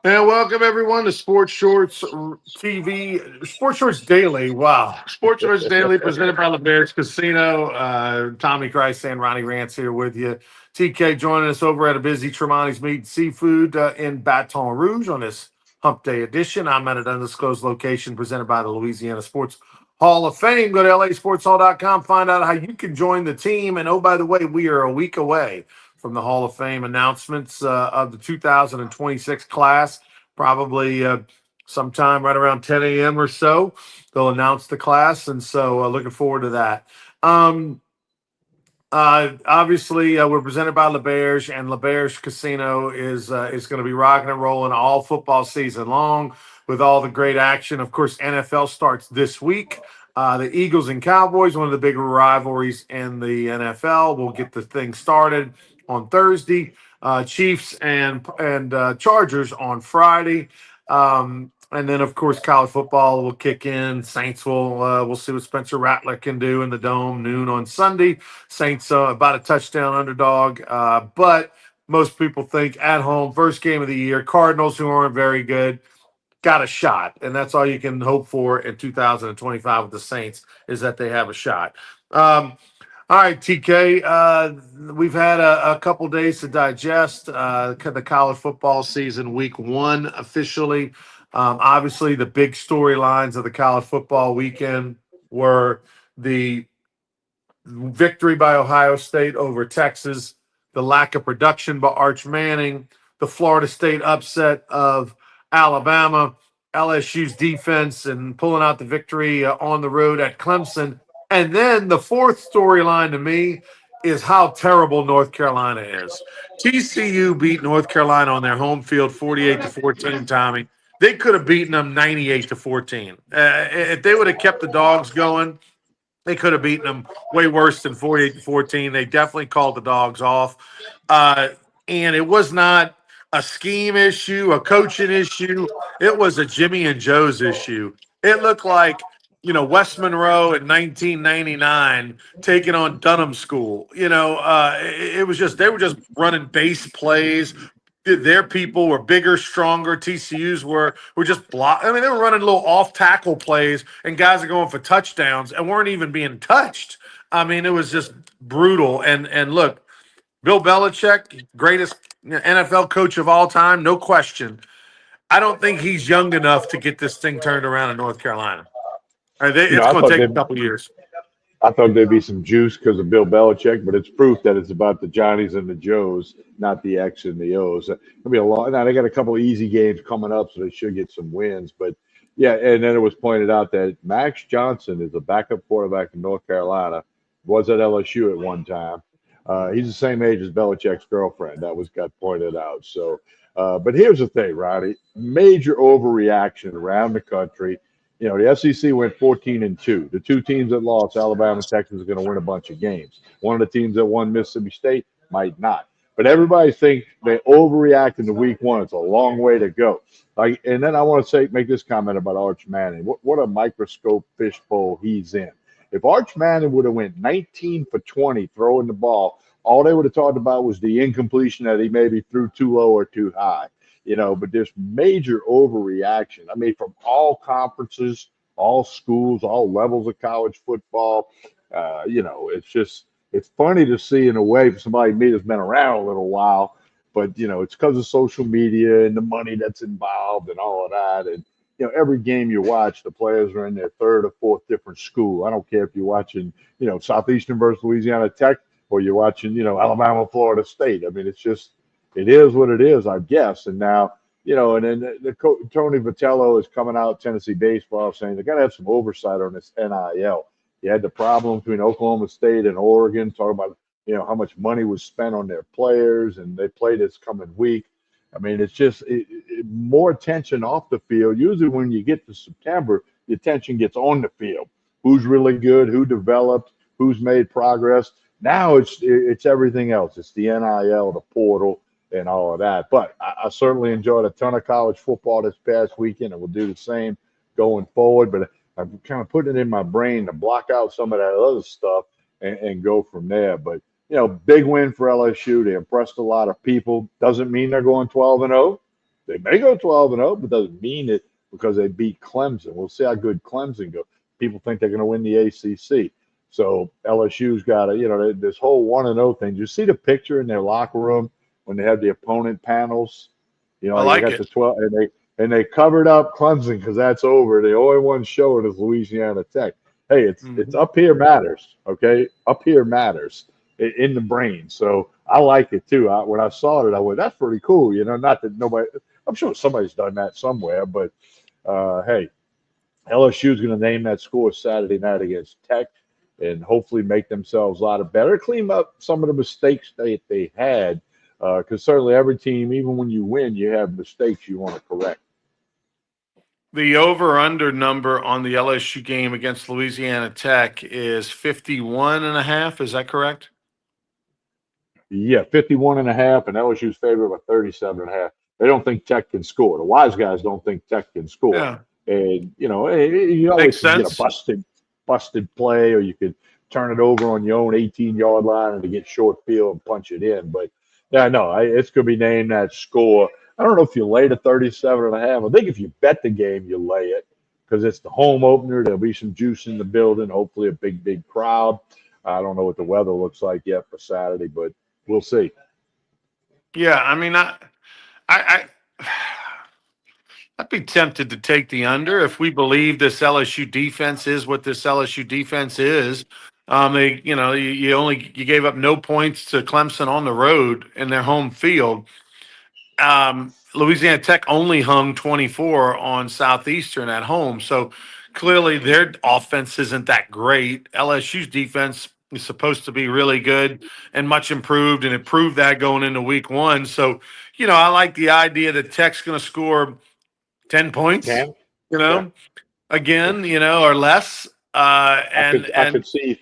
And welcome everyone to Sports Shorts TV, Sports Shorts Daily. Wow, Sports Shorts Daily presented by LeBear's Casino. Tommy Christ and Ronnie Rance here with you. TK joining us over at a busy Tremonti's Meat and Seafood in Baton Rouge on this Hump Day edition. I'm at an undisclosed location presented by the Louisiana Sports Hall of Fame. Go to lasportshall.com, find out how you can join the team. And oh, by the way, we are a week away from the Hall of Fame announcements of the 2026 class. Probably sometime right around 10 a.m. or so, they'll announce the class. And so looking forward to that. Um, Obviously, we're presented by LeBear's, and LeBear's Casino is going to be rocking and rolling all football season long with all the great action. Of course, NFL starts this week. The Eagles and Cowboys, one of the bigger rivalries in the NFL, will get the thing started on Thursday. Chiefs and Chargers on Friday. And then, of course, college football will kick in. Saints we'll see what Spencer Rattler can do in the Dome noon on Sunday. Saints about a touchdown underdog, but most people think at home, first game of the year. Cardinals, who aren't very good, got a shot, and that's all you can hope for in 2025 with the Saints is that they have a shot. All right, TK. We've had a couple days to digest the college football season, week one officially. Obviously, the big storylines of the college football weekend were the victory by Ohio State over Texas, the lack of production by Arch Manning, the Florida State upset of Alabama, LSU's defense, and pulling out the victory on the road at Clemson. And then the fourth storyline to me is how terrible North Carolina is. TCU beat North Carolina on their home field 48-14, Tommy. They could have beaten them 98-14. If they would have kept the dogs going, they could have beaten them way worse than 48-14. They definitely called the dogs off. Uh, and it was not a scheme issue, a coaching issue. It was a Jimmy and Joe's issue. It looked like, West Monroe in 1999 taking on Dunham School. It was just, they were just running base plays. Their people were bigger, stronger. TCU's were just block. I mean, they were running little off tackle plays, and guys are going for touchdowns and weren't even being touched. I mean, it was just brutal. And look, Bill Belichick, greatest NFL coach of all time, no question. I don't think he's young enough to get this thing turned around in North Carolina. You know, It's I going to thought take they a couple years. I thought there'd be some juice because of Bill Belichick, but it's proof that it's about the Johnnies and the Joes, not the X and the O's. It'll be a lot. Now they got a couple of easy games coming up, so they should get some wins. But yeah, and then it was pointed out that Max Johnson is a backup quarterback in North Carolina, was at LSU at one time. He's the same age as Belichick's girlfriend. That was got pointed out. So, but here's the thing, Roddy: major overreaction around the country. You know, the SEC went 14-2. The two teams that lost, Alabama and Texas, are going to win a bunch of games. One of the teams that won, Mississippi State, might not. But everybody thinks they overreact in the week one. It's a long way to go. Like, and then I want to make this comment about Arch Manning. What a microscope fishbowl he's in. If Arch Manning would have went 19 for 20 throwing the ball, all they would have talked about was the incompletion that he maybe threw too low or too high. You know, but there's major overreaction. I mean, from all conferences, all schools, all levels of college football. It's just it's funny to see in a way for somebody me that's been around a little while. But it's because of social media and the money that's involved and all of that. And every game you watch, the players are in their third or fourth different school. I don't care if you're watching, Southeastern versus Louisiana Tech or you're watching, Alabama, Florida State. I mean, it is what it is, I guess. And now, and then Tony Vitello is coming out, Tennessee baseball, saying they're going to have some oversight on this NIL. You had the problem between Oklahoma State and Oregon, talking about, how much money was spent on their players, and they play this coming week. I mean, it's just more attention off the field. Usually when you get to September, the attention gets on the field. Who's really good, who developed, who's made progress. Now it's everything else. It's the NIL, the portal, and all of that. But I certainly enjoyed a ton of college football this past weekend, and we'll do the same going forward. But I'm kind of putting it in my brain to block out some of that other stuff and go from there. But, big win for LSU. They impressed a lot of people. Doesn't mean they're going 12-0. They may go 12-0, but doesn't mean it because they beat Clemson. We'll see how good Clemson goes. People think they're going to win the ACC. So LSU's got to, this whole 1-0 thing. You see the picture in their locker room when they have the opponent panels. I They like got it. the 12, and they covered up Clemson because that's over. The only one showing is Louisiana Tech. Hey, it's Mhm. up here matters, okay? Up here matters in the brain. So I like it too. When I saw it, I went, "That's pretty cool." Not that nobody. I'm sure somebody's done that somewhere, but hey, LSU is going to name that score Saturday night against Tech, and hopefully make themselves a lot better, clean up some of the mistakes they had. Because certainly every team, even when you win, you have mistakes you want to correct. The over/under number on the LSU game against Louisiana Tech is 51.5. Is that correct? Yeah, 51.5, and LSU's favorite by 37.5. They don't think Tech can score. The wise guys don't think Tech can score. Yeah. And, you always Makes can get a sense. busted play, or you could turn it over on your own 18-yard line and to get short field and punch it in. But, yeah, no, it's going to be named that score. I don't know if you lay the 37.5. I think if you bet the game, you lay it because it's the home opener. There'll be some juice in the building, hopefully a big, big crowd. I don't know what the weather looks like yet for Saturday, but we'll see. Yeah, I mean, I I'd be tempted to take the under if we believe this LSU defense is what this LSU defense is. You gave up no points to Clemson on the road in their home field. Louisiana Tech only hung 24 on Southeastern at home. So clearly their offense isn't that great. LSU's defense is supposed to be really good and much improved, and it proved that going into week one. So, I like the idea that Tech's going to score 10 points, Can? you Yeah. know, again, or less. I And, could I and could see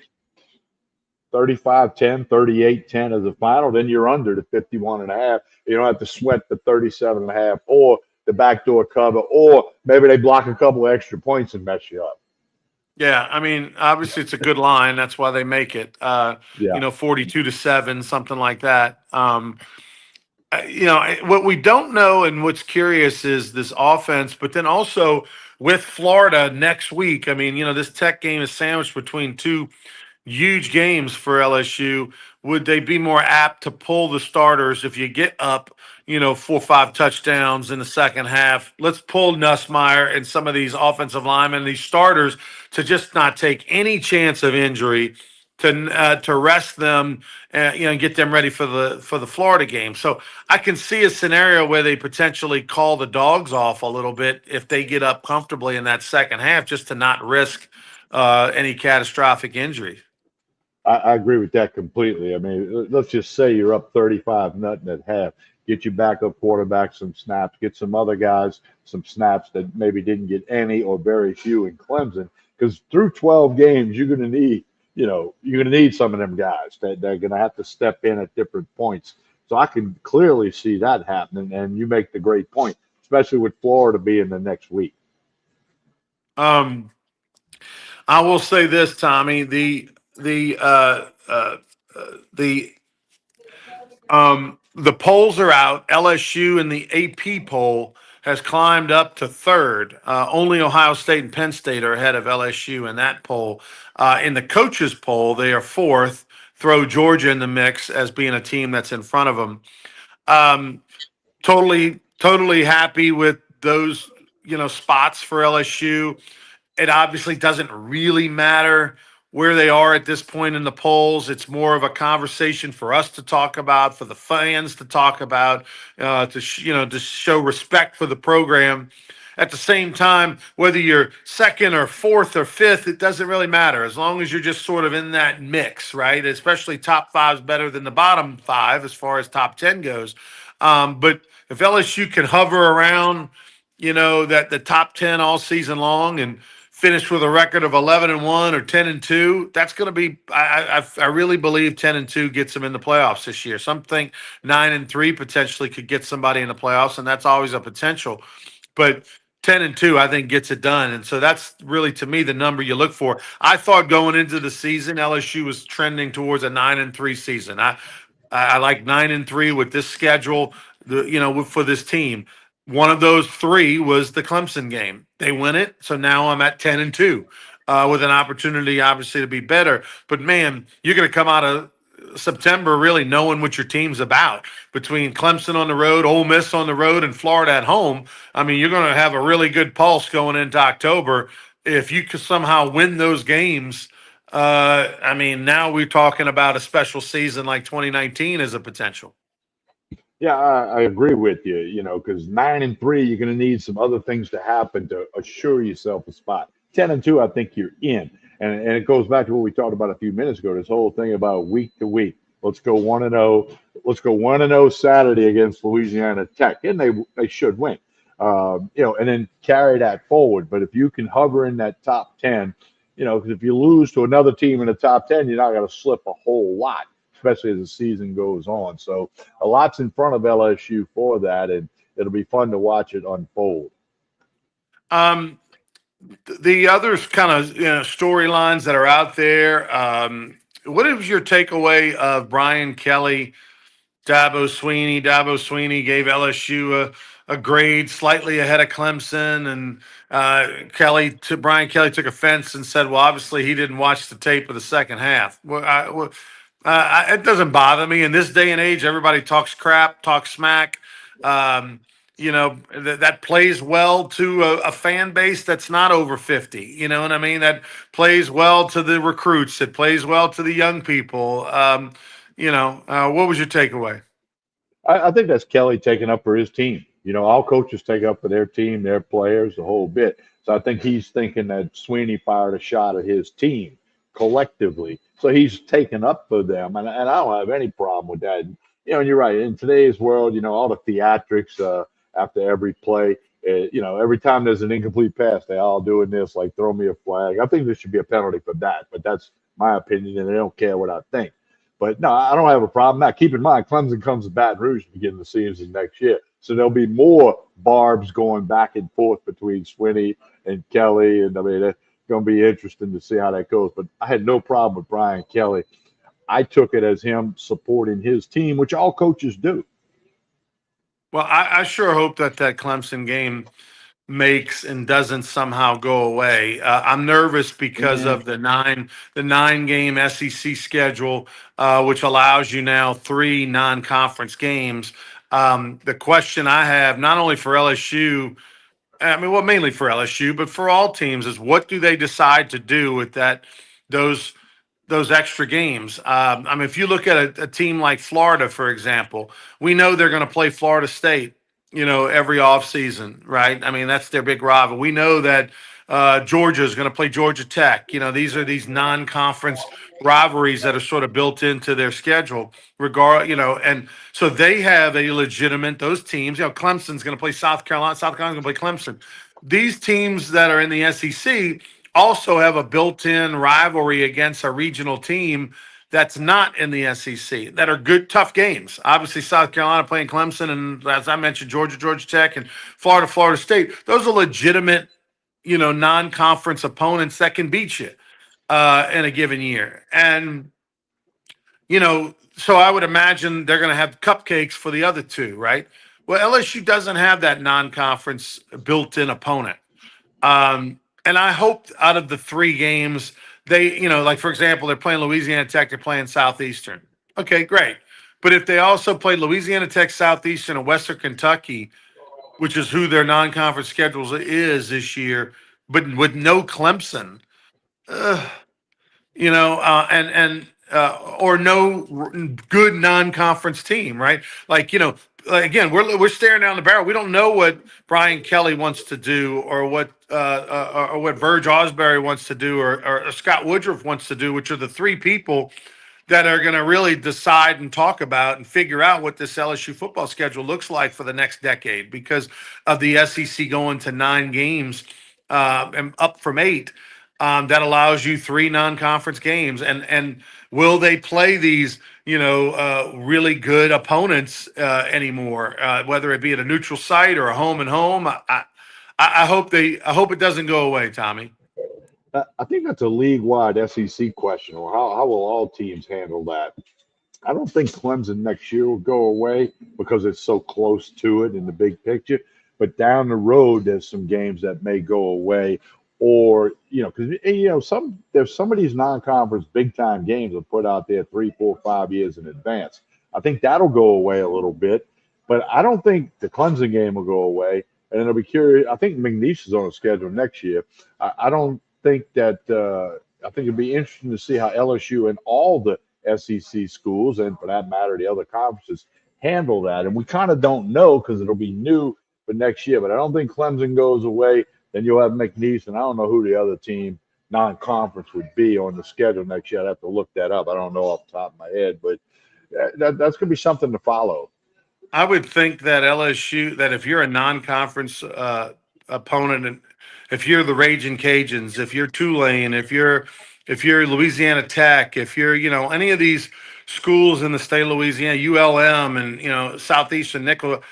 35-10, 38-10 as a final. Then you're under the 51.5. You don't have to sweat the 37.5 or the backdoor cover, or maybe they block a couple of extra points and mess you up. yeah, I mean, obviously it's a good line. That's why they make it, Yeah. 42-7, something like that. What we don't know and what's curious is this offense, but then also with Florida next week. I mean, this Tech game is sandwiched between two huge games for LSU. Would they be more apt to pull the starters if you get up, 4 or 5 touchdowns in the second half? Let's pull Nussmeier and some of these offensive linemen, these starters, to just not take any chance of injury, to rest them, and get them ready for the Florida game. So I can see a scenario where they potentially call the dogs off a little bit if they get up comfortably in that second half, just to not risk any catastrophic injury. I agree with that completely. I mean, let's just say you're up 35 nothing at half. Get your backup quarterback some snaps. Get some other guys some snaps that maybe didn't get any or very few in Clemson. Because through 12 games, you're going to need some of them guys that they're going to have to step in at different points. So I can clearly see that happening. And you make the great point, especially with Florida being the next week. Um, I will say this, Tommy. The polls are out. LSU in the AP poll has climbed up to third. Only Ohio State and Penn State are ahead of LSU in that poll. In the coaches poll, they are fourth. Throw Georgia in the mix as being a team that's in front of them. Um, totally happy with those spots for LSU. It obviously doesn't really matter where they are at this point in the polls. It's more of a conversation for us to talk about, for the fans to talk about, to show respect for the program. At the same time, whether you're second or fourth or fifth, it doesn't really matter as long as you're just sort of in that mix, right? Especially top five is better than the bottom five as far as top 10 goes. But if LSU can hover around, that the top 10 all season long and finish with a record of 11-1 or 10-2, that's going to be. I really believe 10-2 gets them in the playoffs this year. Some think 9-3 potentially could get somebody in the playoffs, and that's always a potential. But 10-2, I think, gets it done, and so that's really, to me, the number you look for. I thought going into the season, LSU was trending towards a 9-3 season. I like 9-3 with this schedule, for this team. One of those three was the Clemson game. They win it, so now I'm at 10-2, with an opportunity, obviously, to be better. But man, you're going to come out of September really knowing what your team's about. Between Clemson on the road, Ole Miss on the road, and Florida at home, I mean, you're going to have a really good pulse going into October. If you could somehow win those games, I mean, now we're talking about a special season like 2019 as a potential. Yeah, I agree with you. You know, because 9-3, you're going to need some other things to happen to assure yourself a spot. 10-2, I think you're in, and it goes back to what we talked about a few minutes ago. This whole thing about week to week. Let's go 1-0. Let's go 1-0 Saturday against Louisiana Tech, and they should win. You know, and then carry that forward. But if you can hover in that top 10, you know, because if you lose to another team in the top 10, you're not going to slip a whole lot, especially as the season goes on. So a lot's in front of LSU for that, and it'll be fun to watch it unfold. Um, the others kind of storylines that are out there. What is your takeaway of Brian Kelly, Dabo Sweeney? Dabo Sweeney gave LSU a grade slightly ahead of Clemson, and Brian Kelly took offense and said, "Well, obviously he didn't watch the tape of the second half." It doesn't bother me in this day and age. Everybody talks crap, talks smack. Um, that plays well to a fan base that's not over 50. You know what I mean? That plays well to the recruits. It plays well to the young people. What was your takeaway? I think that's Kelly taking up for his team. You know, all coaches take up for their team, their players, the whole bit. So I think he's thinking that Sweeney fired a shot at his team collectively. So he's taken up for them, and I don't have any problem with that. You know, and you're right. In today's world, you know, all the theatrics after every play. You know, every time there's an incomplete pass, they all doing this, like throw me a flag. I think there should be a penalty for that, but that's my opinion, and they don't care what I think. But no, I don't have a problem. Now, keep in mind, Clemson comes to Baton Rouge beginning the season next year. So there'll be more barbs going back and forth between Swinney and Kelly. And I mean, it's going to be interesting to see how that goes. But I had no problem with Brian Kelly. I took it as him supporting his team, which all coaches do. Well, I sure hope that Clemson game makes and doesn't somehow go away. I'm nervous because Yeah. of the nine game SEC schedule, which allows you now three non-conference games. The question I have, not only for LSU, I mean, well, mainly for LSU, but for all teams, is what do they decide to do with those those extra games? I mean, if you look at a team like Florida, for example, we know they're going to play Florida State, every offseason, right? I mean, that's their big rival. We know that Georgia is going to play Georgia Tech. These are these non-conference rivalries that are sort of built into their schedule, and so they have a legitimate, those teams, Clemson's going to play South Carolina, South Carolina's going to play Clemson. These teams that are in the SEC also have a built-in rivalry against a regional team that's not in the SEC that are good, tough games. Obviously, South Carolina playing Clemson, and as I mentioned, Georgia Tech, and Florida State. Those are legitimate, non-conference opponents that can beat you in a given year. And so I would imagine they're going to have cupcakes for the other two, right? Well, LSU doesn't have that non-conference built-in opponent. And I hope out of the three games, they, like for example, they're playing Louisiana Tech, they're playing Southeastern. Okay, great. But if they also play Louisiana Tech, Southeastern, and Western Kentucky, which is who their non-conference schedules is this year, but with no Clemson, uh, or no good non-conference team, right? Like, again, we're staring down the barrel. We don't know what Brian Kelly wants to do, or what Verge Osbury wants to do, or Scott Woodruff wants to do, which are the three people that are going to really decide and talk about and figure out what this LSU football schedule looks like for the next decade, because of the SEC going to 9 games, and up from 8. That allows you 3 non-conference games, and will they play these really good opponents anymore? Whether it be at a neutral site or a home and home, I hope it doesn't go away, Tommy. I think that's a league-wide SEC question, or how will all teams handle that? I don't think Clemson next year will go away because it's so close to it in the big picture. but down the road, there's some games that may go away, or because there's some of these non-conference big-time games that put out there 3, 4, 5 years in advance. I think that'll go away a little bit, but I don't think the Clemson game will go away. And then I'll be curious. I think McNeese is on the schedule next year. I don't think that. I think it'd be interesting to see how LSU and all the SEC schools, and for that matter, the other conferences, handle that. And we kind of don't know because it'll be new for next year. But I don't think Clemson goes away. Then you'll have McNeese, and I don't know who the other team non-conference would be on the schedule next year. I'd have to look that up. I don't know off the top of my head, but that's going to be something to follow. I would think that LSU, that if you're a non-conference opponent, and if you're the Raging Cajuns, if you're Tulane, if you're Louisiana Tech, if you're any of these schools in the state of Louisiana, ULM, and Southeastern Nickel,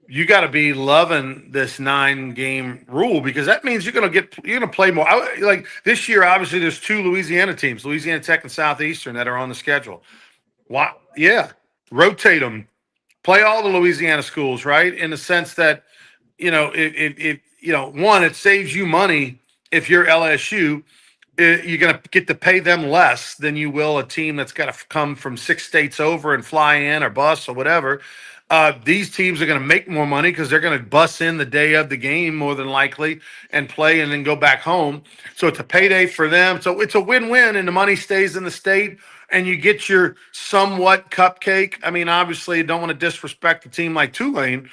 you got to be loving this 9-game rule, because that means you're gonna play more. Like this year, obviously, there's two Louisiana teams, Louisiana Tech and Southeastern, that are on the schedule. Wow, yeah, rotate them, play all the Louisiana schools, right? In the sense that, one, it saves you money if you're LSU. You're going to get to pay them less than you will a team that's got to come from 6 states over and fly in or bus or whatever. These teams are going to make more money because they're going to bus in the day of the game more than likely and play and then go back home. So it's a payday for them. So it's a win-win, and the money stays in the state, and you get your somewhat cupcake. I mean, obviously, you don't want to disrespect a team like Tulane.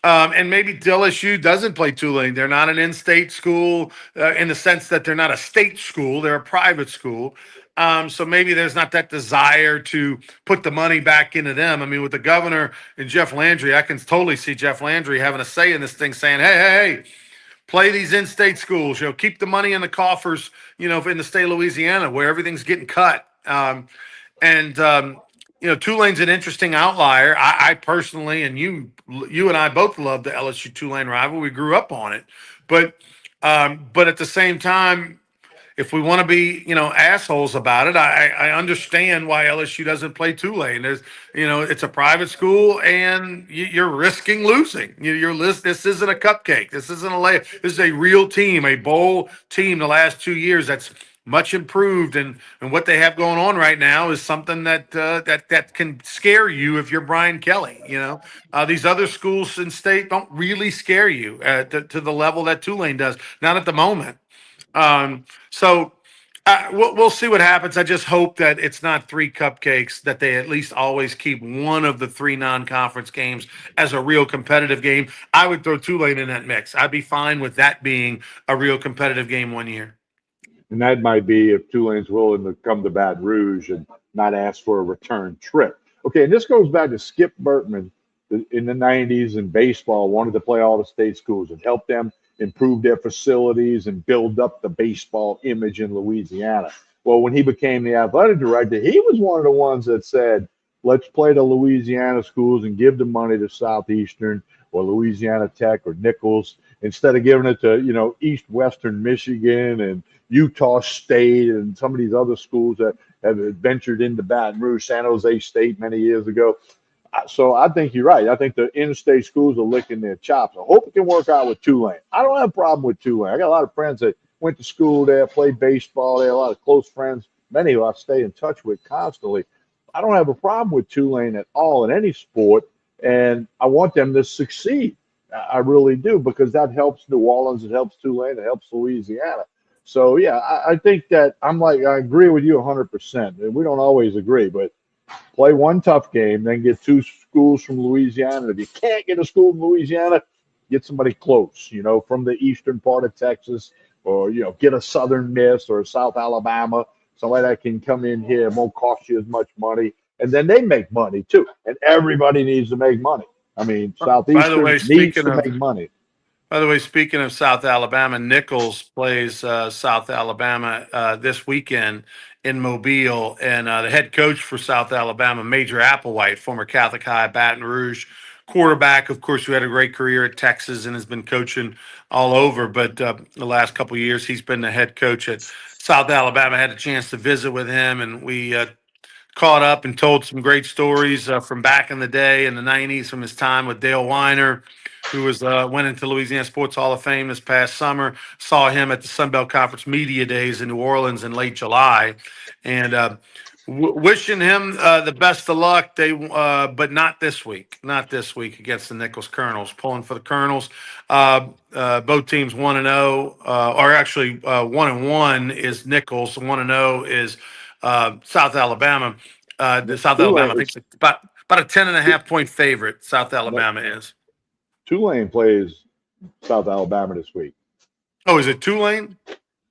And maybe LSU doesn't play Tulane. They're not an in-state school in the sense that they're not a state school. They're a private school. So maybe there's not that desire to put the money back into them. I mean, with the governor and Jeff Landry, I can totally see Jeff Landry having a say in this thing, saying, hey, play these in-state schools. Keep the money in the coffers, in the state of Louisiana where everything's getting cut. And Tulane's an interesting outlier. I personally, and you and I both love the LSU Tulane rival. We grew up on it, but at the same time, if we want to be, assholes about it, I understand why LSU doesn't play Tulane. It's a private school, and you're risking losing. This isn't a cupcake. This isn't a layup. This is a real team, a bowl team. The last 2 years, that's much improved, and what they have going on right now is something that can scare you if you're Brian Kelly. These other schools in state don't really scare you to the level that Tulane does. Not at the moment. So we'll see what happens. I just hope that it's not 3 cupcakes, that they at least always keep one of the 3 non-conference games as a real competitive game. I would throw Tulane in that mix. I'd be fine with that being a real competitive game one year. And that might be if Tulane's willing to come to Baton Rouge and not ask for a return trip. Okay, and this goes back to Skip Bertman in the 90s, and baseball wanted to play all the state schools and help them improve their facilities and build up the baseball image in Louisiana. Well, when he became the athletic director, he was one of the ones that said, let's play the Louisiana schools and give the money to Southeastern or Louisiana Tech or Nichols instead of giving it to, East Western Michigan and Utah State and some of these other schools that have ventured into Baton Rouge, San Jose State many years ago. So I think you're right. I think the in-state schools are licking their chops. I hope it can work out with Tulane. I don't have a problem with Tulane. I got a lot of friends that went to school there, played baseball there, a lot of close friends, many who I stay in touch with constantly. I don't have a problem with Tulane at all in any sport, and I want them to succeed. I really do, because that helps New Orleans, it helps Tulane, it helps Louisiana. So, yeah, I think that I agree with you 100%. We don't always agree, but play one tough game, then get 2 schools from Louisiana. If you can't get a school from Louisiana, get somebody close, from the eastern part of Texas, or, get a Southern Miss or a South Alabama, somebody that can come in here and won't cost you as much money. And then they make money, too. And everybody needs to make money. I mean, Southeastern needs to make money. By the way, speaking of South Alabama, Nichols plays South Alabama this weekend in Mobile, and the head coach for South Alabama, Major Applewhite, former Catholic High, Baton Rouge quarterback, of course, who had a great career at Texas and has been coaching all over. But the last couple of years, he's been the head coach at South Alabama. I had a chance to visit with him, and we caught up and told some great stories from back in the day in the 90s, from his time with Dale Weiner, who went into Louisiana Sports Hall of Fame this past summer. Saw him at the Sun Belt Conference Media Days in New Orleans in late July, and wishing him the best of luck. But not this week. Not this week against the Nichols Colonels. Pulling for the Colonels. Both teams 1-0, or actually 1-1 is Nichols. 1-0 is South Alabama. The South Alabama, I think, it's about a 10.5 point favorite. South Alabama is. Tulane plays South Alabama this week. Oh, is it Tulane?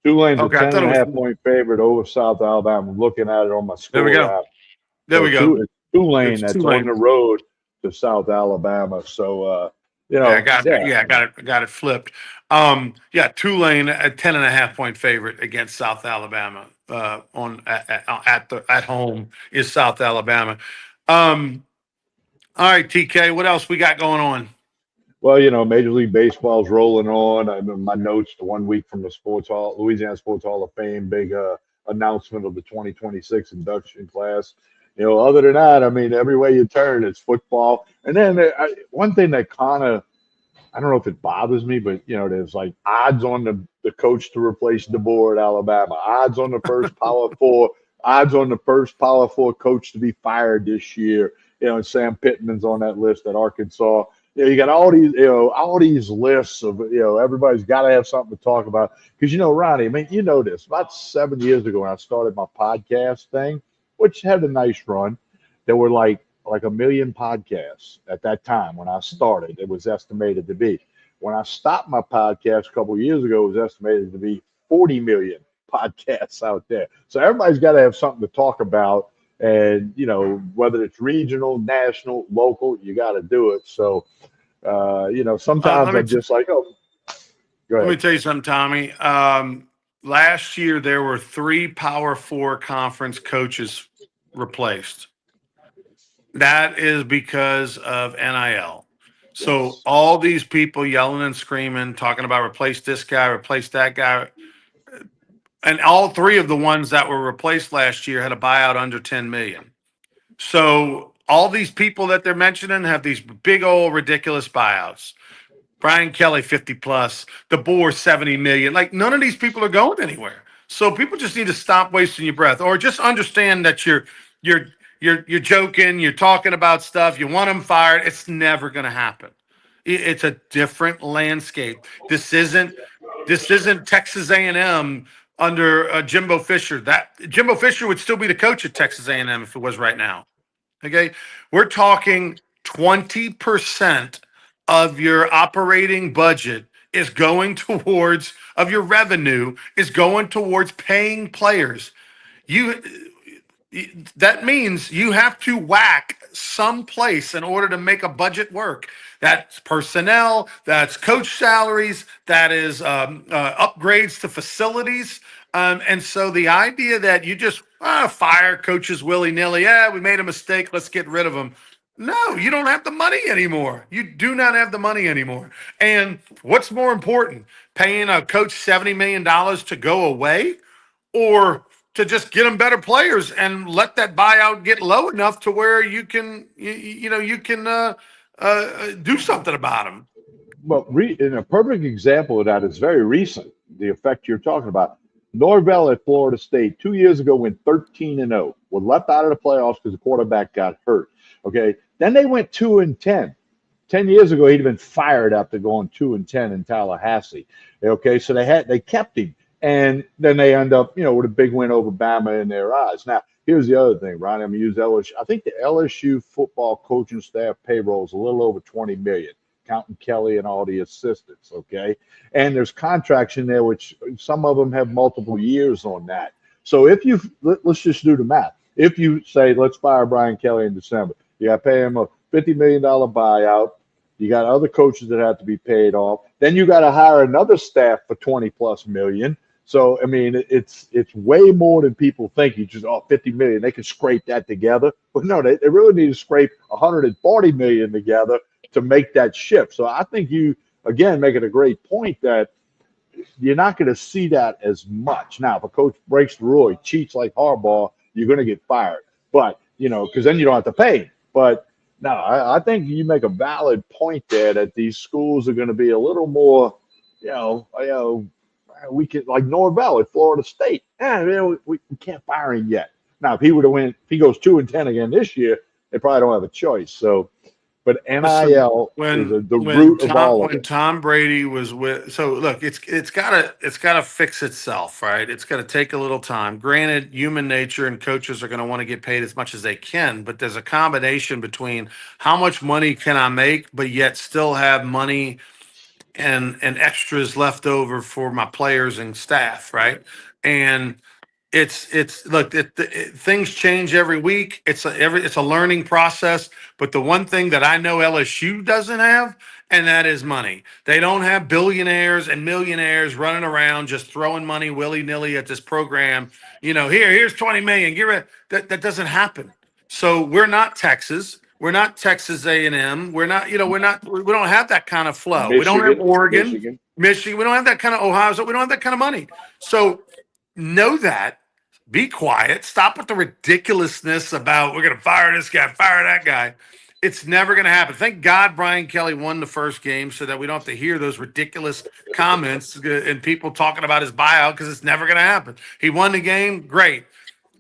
Tulane's Okay, a I 10 thought and it a was. half point favorite over South Alabama. I'm looking at it on my There we score go. app. There we go. It's Tulane It's that's Tulane. on the road to South Alabama. So, Yeah, got it flipped. Tulane a 10.5 point favorite against South Alabama. At home is South Alabama. All right, TK, what else we got going on? Well, Major League Baseball's rolling on. I'm in my notes the 1 week from the Louisiana Sports Hall of Fame, big announcement of the 2026 induction class. Other than that, I mean, every way you turn, it's football. And then one thing that kind of, I don't know if it bothers me, but there's like odds on the coach to replace DeBoer at Alabama, odds on the first Power Four, odds on the first Power Four coach to be fired this year. And Sam Pittman's on that list at Arkansas. You got all these lists of everybody's got to have something to talk about because Ronnie, I mean this about 7 years ago when I started my podcast thing, which had a nice run, there were like a million podcasts at that time when I started. It was estimated to be. When I stopped my podcast a couple of years ago, it was estimated to be 40 million podcasts out there. So everybody's got to have something to talk about. And, whether it's regional, national, local, you got to do it. So, sometimes I'm just like, oh, go ahead. Let me tell you something, Tommy. Last year, there were 3 Power Four conference coaches replaced. That is because of NIL. So Yes. all these people yelling and screaming, talking about replace this guy, replace that guy. And all 3 of the ones that were replaced last year had a buyout under 10 million. So all these people that they're mentioning have these big old ridiculous buyouts. Brian Kelly 50 plus, DeBoer 70 million. Like none of these people are going anywhere. So people just need to stop wasting your breath, or just understand that you're joking, you're talking about stuff, you want them fired. It's never going to happen. It's a different landscape. This isn't Texas A&M under Jimbo Fisher. That Jimbo Fisher would still be the coach at Texas A&M if it was right now. Okay, we're talking 20% of your operating budget is going towards of your revenue is going towards paying players. You that means you have to whack some place in order to make a budget work. That's personnel, that's coach salaries, that is upgrades to facilities. And so the idea that you just fire coaches willy nilly, yeah, we made a mistake, let's get rid of them. No, you don't have the money anymore. You do not have the money anymore. And what's more important, paying a coach $70 million to go away, or to just get them better players and let that buyout get low enough to where you can do something about them? Well, in a perfect example of that is very recent, the effect you're talking about. Norvell at Florida State 2 years ago went 13-0, was left out of the playoffs because the quarterback got hurt. Okay. Then they went 2-10. 10 years ago, he'd have been fired after going 2-10 in Tallahassee. Okay. So they kept him. And then they end up, with a big win over Bama in their eyes. Now, here's the other thing, Ronnie. I'm going to use LSU. I think the LSU football coaching staff payroll is a little over $20 million, counting Kelly and all the assistants, okay? And there's contracts in there, which some of them have multiple years on that. So let's just do the math. If you say, let's fire Brian Kelly in December, you got to pay him a $50 million buyout. You got other coaches that have to be paid off. Then you got to hire another staff for 20 plus million. So, I mean, it's way more than people think. You just, 50 million, they can scrape that together. But no, they really need to scrape 140 million together to make that shift. So I think you, again, making a great point that you're not going to see that as much. Now, if a coach breaks the rule, he cheats like Harbaugh, you're going to get fired. But, because then you don't have to pay him. But No, I think you make a valid point there that these schools are going to be a little more, we can like North Valley, Florida State. We can't fire him yet. Now, if he would have went, if he goes 2-10 again this year, they probably don't have a choice. So, but Listen, NIL is the root of all of When it. Tom Brady was with, so look, it's gotta fix itself, right? It's gotta take a little time. Granted, human nature and coaches are gonna want to get paid as much as they can, but there's a combination between how much money can I make, but yet still have money and extras left over for my players and staff, right? And it's look things change every week. It's a learning process. But the one thing that I know LSU doesn't have, and that is money. They don't have billionaires and millionaires running around just throwing money willy nilly at this program. Here's 20 million. Give it. That doesn't happen. So we're not Texas. We're not Texas A&M. We're not. We're not. We don't have that kind of flow. We don't have Michigan, Oregon, Michigan. Michigan. We don't have that kind of Ohio. So we don't have that kind of money. So know that. Be quiet. Stop with the ridiculousness about we're going to fire this guy, fire that guy. It's never going to happen. Thank God Brian Kelly won the first game so that we don't have to hear those ridiculous comments and people talking about his buyout because it's never going to happen. He won the game. Great.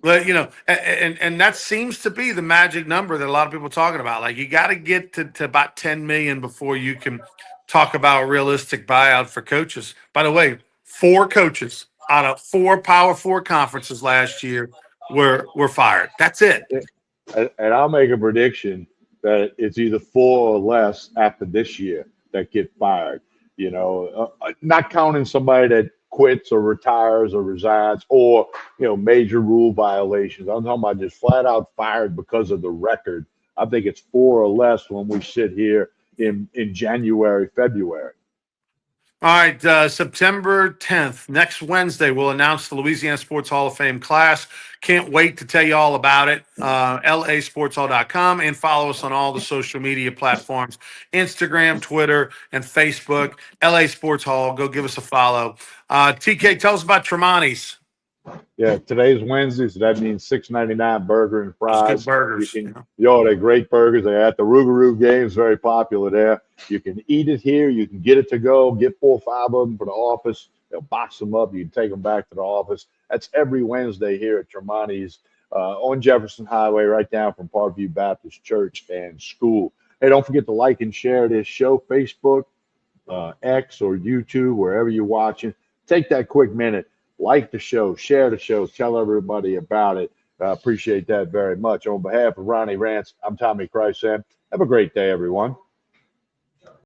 But and that seems to be the magic number that a lot of people are talking about. Like you got to get to about 10 million before you can talk about a realistic buyout for coaches. By the way, 4 coaches out of 4 Power 4 conferences last year were fired. That's it. And I'll make a prediction that it's either 4 or less after this year that get fired. Not counting somebody that quits or retires or resigns or major rule violations. I'm talking about just flat out fired because of the record. I think it's 4 or less when we sit here in January, February. All right, September 10th, next Wednesday, we'll announce the Louisiana Sports Hall of Fame class. Can't wait to tell you all about it. LASportsHall.com and follow us on all the social media platforms Instagram, Twitter, and Facebook. LA Sports Hall. Go give us a follow. TK, tell us about Tremonti's. Yeah, today's Wednesday, so that means $6.99 burger and Those good fries. You burgers. can, they're great burgers. They're at the Rougarou Games, very popular there. You can eat it here. You can get it to go. Get 4 or 5 of them for the office. They'll box them up. You can take them back to the office. That's every Wednesday here at Tremonti's on Jefferson Highway, right down from Parkview Baptist Church and School. Hey, don't forget to like and share this show, Facebook, X, or YouTube, wherever you're watching. Take that quick minute. Like the show, share the show, tell everybody about it. I appreciate that very much. On behalf of Ronnie Rance, I'm Tommy Chrysan. Have a great day, everyone.